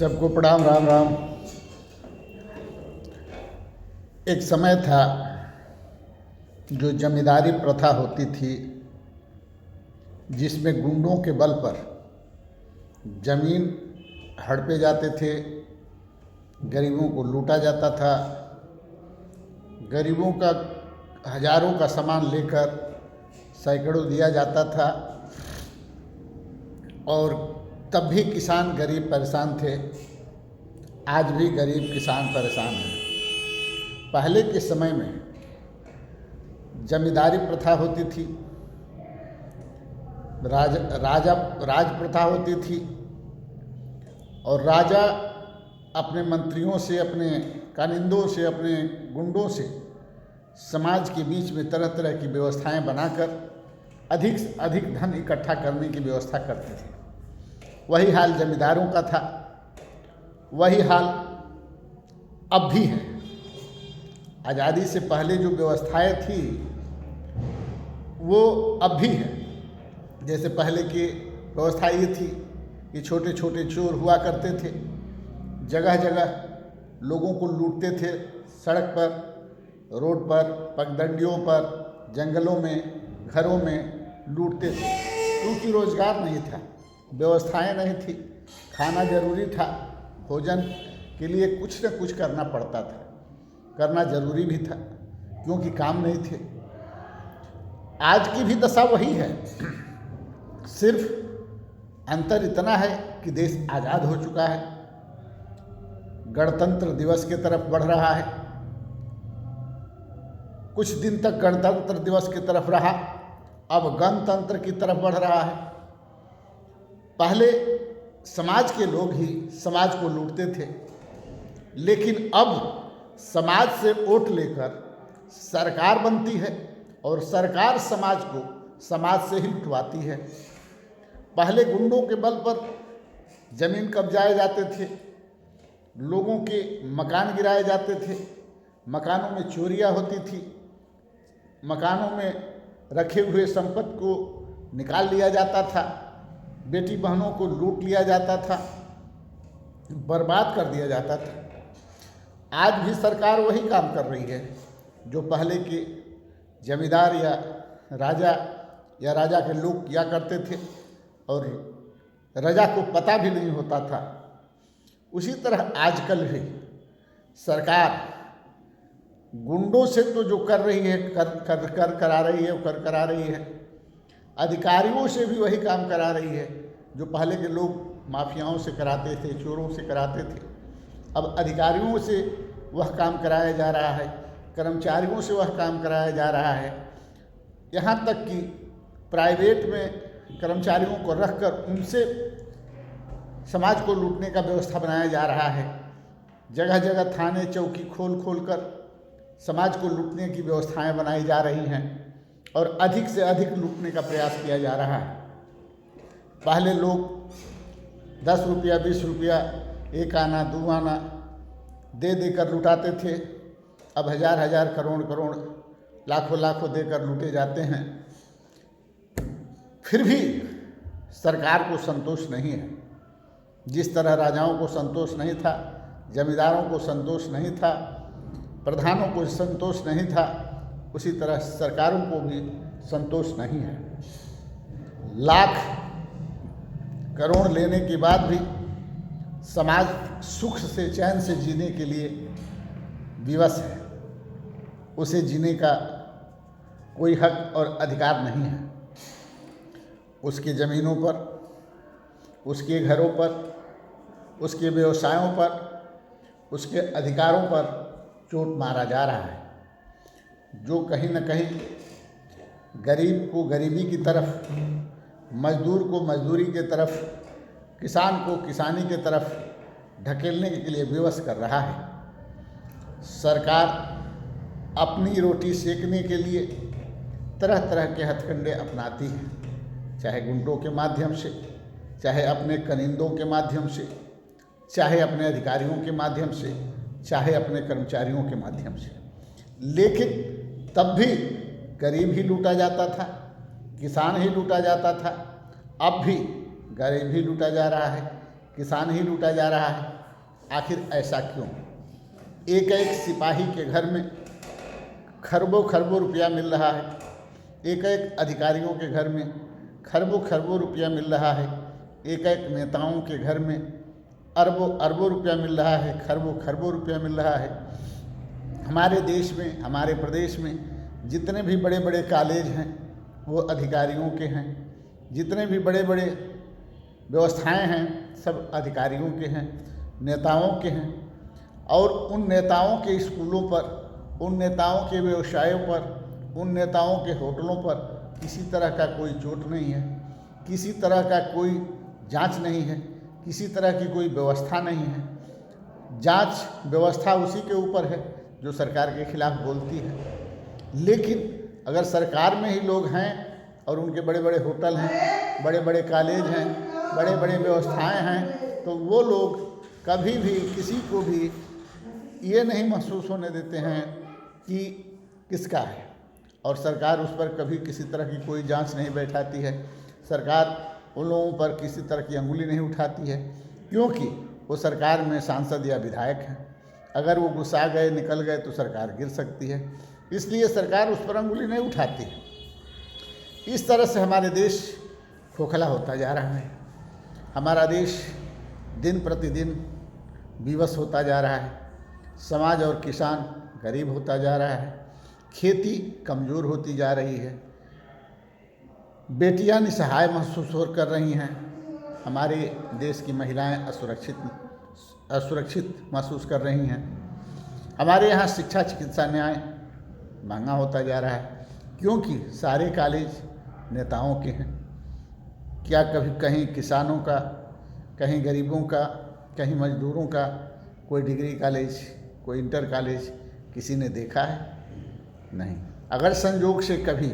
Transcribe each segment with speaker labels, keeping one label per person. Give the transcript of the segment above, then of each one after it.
Speaker 1: सबको प्रणाम। राम राम। एक समय था जो जमींदारी प्रथा होती थी, जिसमें गुंडों के बल पर जमीन हड़पे जाते थे, गरीबों को लूटा जाता था। गरीबों का हजारों का सामान लेकर सैकड़ों दिया जाता था और तब भी किसान गरीब परेशान थे। आज भी गरीब किसान परेशान हैं। पहले के समय में जमींदारी प्रथा होती थी, राज प्रथा होती थी और राजा अपने मंत्रियों से, अपने कानिंदों से, अपने गुंडों से समाज के बीच में तरह तरह की व्यवस्थाएं बनाकर अधिक से अधिक धन इकट्ठा करने की व्यवस्था करते थे। वही हाल जमींदारों का था, वही हाल अब भी है। आज़ादी से पहले जो व्यवस्थाएं थी वो अब भी है। जैसे पहले की व्यवस्था ये थी कि छोटे छोटे चोर हुआ करते थे, जगह जगह लोगों को लूटते थे, सड़क पर, रोड पर, पगडंडियों पर, जंगलों में, घरों में लूटते थे, क्योंकि रोजगार नहीं था, व्यवस्थाएं नहीं थी, खाना जरूरी था, भोजन के लिए कुछ न कुछ करना पड़ता था, करना जरूरी भी था क्योंकि काम नहीं थे। आज की भी दशा वही है, सिर्फ अंतर इतना है कि देश आज़ाद हो चुका है, गणतंत्र दिवस की तरफ बढ़ रहा है। कुछ दिन तक गणतंत्र दिवस की तरफ रहा, अब गणतंत्र की तरफ बढ़ रहा है। पहले समाज के लोग ही समाज को लूटते थे, लेकिन अब समाज से वोट लेकर सरकार बनती है और सरकार समाज को समाज से ही लुटवाती है। पहले गुंडों के बल पर जमीन कब्जाए जाते थे, लोगों के मकान गिराए जाते थे, मकानों में चोरियां होती थी, मकानों में रखे हुए संपत्ति को निकाल लिया जाता था, बेटी बहनों को लूट लिया जाता था, बर्बाद कर दिया जाता था। आज भी सरकार वही काम कर रही है जो पहले के जमींदार या राजा के लोग किया करते थे और राजा को पता भी नहीं होता था। उसी तरह आजकल भी सरकार गुंडों से तो जो कर रही है करा रही है, अधिकारियों से भी वही काम करा रही है जो पहले के लोग माफियाओं से कराते थे, चोरों से कराते थे। अब अधिकारियों से वह काम कराया जा रहा है, कर्मचारियों से वह काम कराया जा रहा है, यहाँ तक कि प्राइवेट में कर्मचारियों को रखकर उनसे समाज को लूटने का व्यवस्था बनाया जा रहा है। जगह जगह थाने चौकी खोल कर समाज को लूटने की व्यवस्थाएं बनाई जा रही हैं और अधिक से अधिक लूटने का प्रयास किया जा रहा है। पहले लोग 10 रुपया 20 रुपया, एक आना दो आना दे देकर लुटाते थे, अब हजार हजार करोड़ करोड़ लाखों लाखों देकर लूटे जाते हैं। फिर भी सरकार को संतोष नहीं है। जिस तरह राजाओं को संतोष नहीं था, जमींदारों को संतोष नहीं था, प्रधानों को संतोष नहीं था, उसी तरह सरकारों को भी संतोष नहीं है। लाख करोड़ लेने के बाद भी समाज सुख से चैन से जीने के लिए विवश है, उसे जीने का कोई हक और अधिकार नहीं है। उसकी ज़मीनों पर, उसके घरों पर, उसके व्यवसायों पर, उसके अधिकारों पर चोट मारा जा रहा है, जो कहीं न कहीं गरीब को गरीबी की तरफ, मजदूर को मजदूरी की तरफ, किसान को किसानी की तरफ ढकेलने के लिए विवश कर रहा है। सरकार अपनी रोटी सेकने के लिए तरह तरह के हथकंडे अपनाती है, चाहे गुंडों के माध्यम से, चाहे अपने कनिंदों के माध्यम से, चाहे अपने अधिकारियों के माध्यम से, चाहे अपने कर्मचारियों के माध्यम से। लेकिन तब भी गरीब ही लूटा जाता था, किसान ही लूटा जाता था। अब भी गरीब ही लूटा जा रहा है, किसान ही लूटा जा रहा है। आखिर ऐसा क्यों? एक एक सिपाही के घर में खरबों खरबों रुपया मिल रहा है, एक एक अधिकारियों के घर में खरबों खरबों रुपया मिल रहा है, एक एक नेताओं के घर में अरबों अरबों रुपया मिल रहा है, खरबों खरबों रुपया मिल रहा है। हमारे देश में, हमारे प्रदेश में जितने भी बड़े बड़े कॉलेज हैं वो अधिकारियों के हैं, जितने भी बड़े बड़े व्यवस्थाएं हैं सब अधिकारियों के हैं, नेताओं के हैं। और उन नेताओं के स्कूलों पर, उन नेताओं के व्यवसायों पर, उन नेताओं के होटलों पर किसी तरह का कोई चोट नहीं है, किसी तरह का कोई जांच नहीं है, किसी तरह की कोई व्यवस्था नहीं है। जांच व्यवस्था उसी के ऊपर है जो सरकार के खिलाफ बोलती है। लेकिन अगर सरकार में ही लोग हैं और उनके बड़े बड़े होटल हैं, बड़े बड़े कॉलेज हैं, बड़े बड़े व्यवस्थाएं हैं, तो वो लोग कभी भी किसी को भी ये नहीं महसूस होने देते हैं कि किसका है, और सरकार उस पर कभी किसी तरह की कोई जांच नहीं बैठाती है। सरकार उन लोगों पर किसी तरह की अंगुली नहीं उठाती है, क्योंकि वो सरकार में सांसद या विधायक हैं। अगर वो गुस्सा गए, निकल गए तो सरकार गिर सकती है, इसलिए सरकार उस पर अंगुली नहीं उठाती है। इस तरह से हमारे देश खोखला होता जा रहा है। हमारा देश दिन प्रतिदिन विवश होता जा रहा है। समाज और किसान गरीब होता जा रहा है, खेती कमज़ोर होती जा रही है, बेटियां निसहाय महसूस हो कर रही हैं, हमारे देश की महिलाएं असुरक्षित महसूस कर रही हैं। हमारे यहाँ शिक्षा, चिकित्सा, न्याय महंगा होता जा रहा है, क्योंकि सारे कॉलेज नेताओं के हैं। क्या कभी कहीं किसानों का, कहीं गरीबों का, कहीं मजदूरों का कोई डिग्री कॉलेज, कोई इंटर कॉलेज किसी ने देखा है? नहीं। अगर संजोग से कभी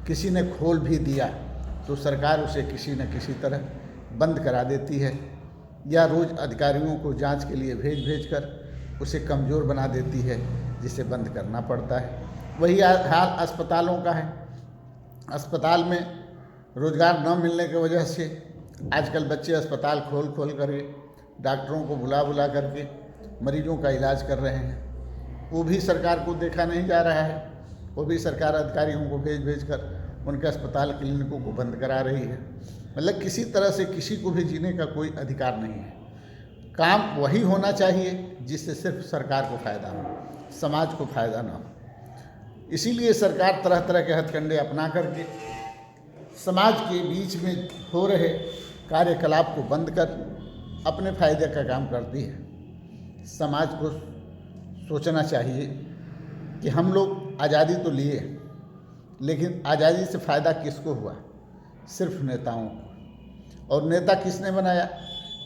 Speaker 1: किसी ने खोल भी दिया तो सरकार उसे किसी न किसी तरह बंद करा देती है, या रोज़ अधिकारियों को जांच के लिए भेज कर उसे कमज़ोर बना देती है, जिसे बंद करना पड़ता है। वही हाल अस्पतालों का है। अस्पताल में रोज़गार न मिलने की वजह से आजकल बच्चे अस्पताल खोल कर डॉक्टरों को बुला करके मरीजों का इलाज कर रहे हैं। वो भी सरकार को देखा नहीं जा रहा है, वो भी सरकार अधिकारियों को भेज कर उनके अस्पताल क्लिनिकों को बंद करा रही है। मतलब किसी तरह से किसी को भी जीने का कोई अधिकार नहीं है। काम वही होना चाहिए जिससे सिर्फ सरकार को फ़ायदा हो, समाज को फ़ायदा ना हो। इसीलिए सरकार तरह तरह के हथकंडे अपना करके समाज के बीच में हो रहे कार्यकलाप को बंद कर अपने फ़ायदे का काम करती है। समाज को सोचना चाहिए कि हम लोग आज़ादी तो लिए, लेकिन आज़ादी से फ़ायदा किसको हुआ? सिर्फ नेताओं को। और नेता किसने बनाया?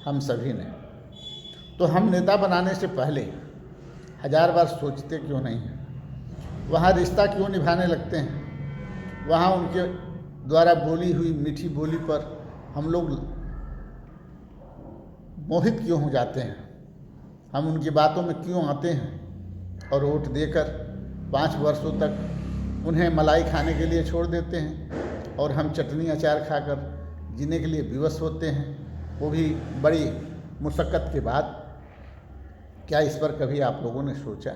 Speaker 1: हम सभी ने। तो हम नेता बनाने से पहले 1000 बार सोचते क्यों नहीं हैं? वहाँ रिश्ता क्यों निभाने लगते हैं? वहाँ उनके द्वारा बोली हुई मीठी बोली पर हम लोग मोहित क्यों हो जाते हैं? हम उनकी बातों में क्यों आते हैं और वोट देकर 5 वर्षों तक उन्हें मलाई खाने के लिए छोड़ देते हैं, और हम चटनी अचार खाकर जीने के लिए विवश होते हैं, वो भी बड़ी मुशक्क़त के बाद। क्या इस पर कभी आप लोगों ने सोचा?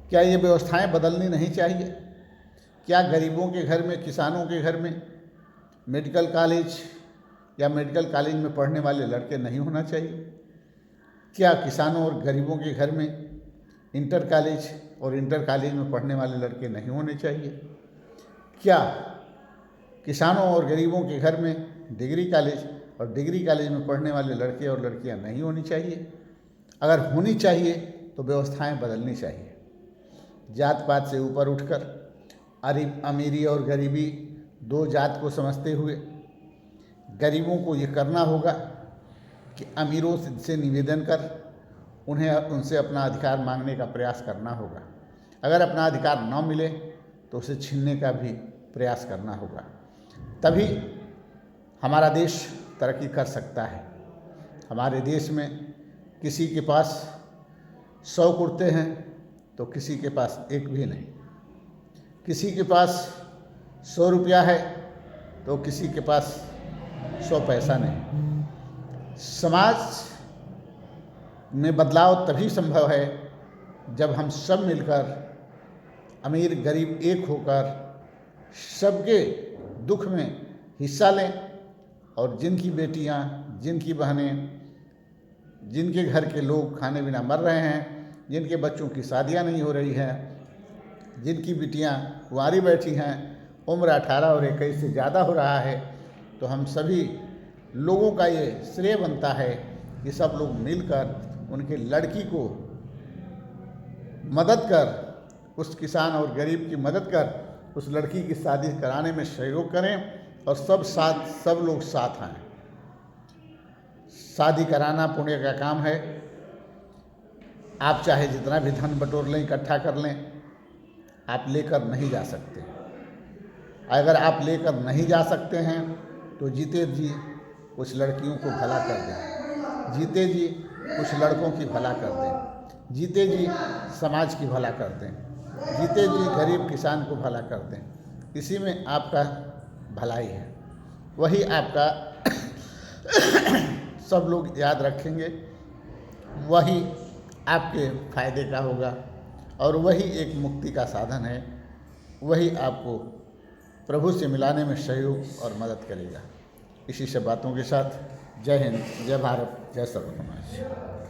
Speaker 1: क्या ये व्यवस्थाएं बदलनी नहीं चाहिए? क्या गरीबों के घर में, किसानों के घर में मेडिकल कॉलेज या मेडिकल कॉलेज में पढ़ने वाले लड़के नहीं होना चाहिए? क्या किसानों और गरीबों के घर में इंटर कॉलेज और इंटर कॉलेज में पढ़ने वाले लड़के नहीं होने चाहिए? क्या किसानों और गरीबों के घर में डिग्री कॉलेज और डिग्री कॉलेज में पढ़ने वाले लड़के और लड़कियां नहीं होनी चाहिए? अगर होनी चाहिए तो व्यवस्थाएं बदलनी चाहिए। जात पात से ऊपर उठकर अमीरी और गरीबी दो जात को समझते हुए गरीबों को ये करना होगा कि अमीरों से निवेदन कर उनसे अपना अधिकार मांगने का प्रयास करना होगा। अगर अपना अधिकार न मिले तो उसे छीनने का भी प्रयास करना होगा। तभी हमारा देश तरक्की कर सकता है। हमारे देश में किसी के पास 100 कुर्ते हैं तो किसी के पास एक भी नहीं। किसी के पास 100 रुपया है तो किसी के पास 100 पैसा नहीं। समाज में बदलाव तभी संभव है जब हम सब मिलकर, अमीर गरीब एक होकर, सबके दुख में हिस्सा लें और जिनकी बेटियां, जिनकी बहनें, जिनके घर के लोग खाने बिना मर रहे हैं, जिनके बच्चों की शादियां नहीं हो रही हैं, जिनकी बिटियां कुंवारी बैठी हैं, उम्र 18 और 21 से ज़्यादा हो रहा है, तो हम सभी लोगों का ये श्रेय बनता है कि सब लोग मिलकर उनके लड़की को मदद कर, उस किसान और गरीब की मदद कर उस लड़की की शादी कराने में सहयोग करें और सब लोग साथ आएं। शादी कराना पुण्य का काम है। आप चाहे जितना भी धन बटोर लें, इकट्ठा कर लें, आप लेकर नहीं जा सकते। अगर आप लेकर नहीं जा सकते हैं तो जीते जी कुछ लड़कियों को भला कर दें, जीते जी कुछ लड़कों की भला कर दें, जीते जी समाज की भला कर दें, जीते जी गरीब किसान को भला कर दें। इसी में आपका भलाई है, वही आपका सब लोग याद रखेंगे, वही आपके फायदे का होगा और वही एक मुक्ति का साधन है, वही आपको प्रभु से मिलाने में सहयोग और मदद करेगा। इसी सब बातों के साथ जय हिंद, जय भारत, जय सर्व समाज।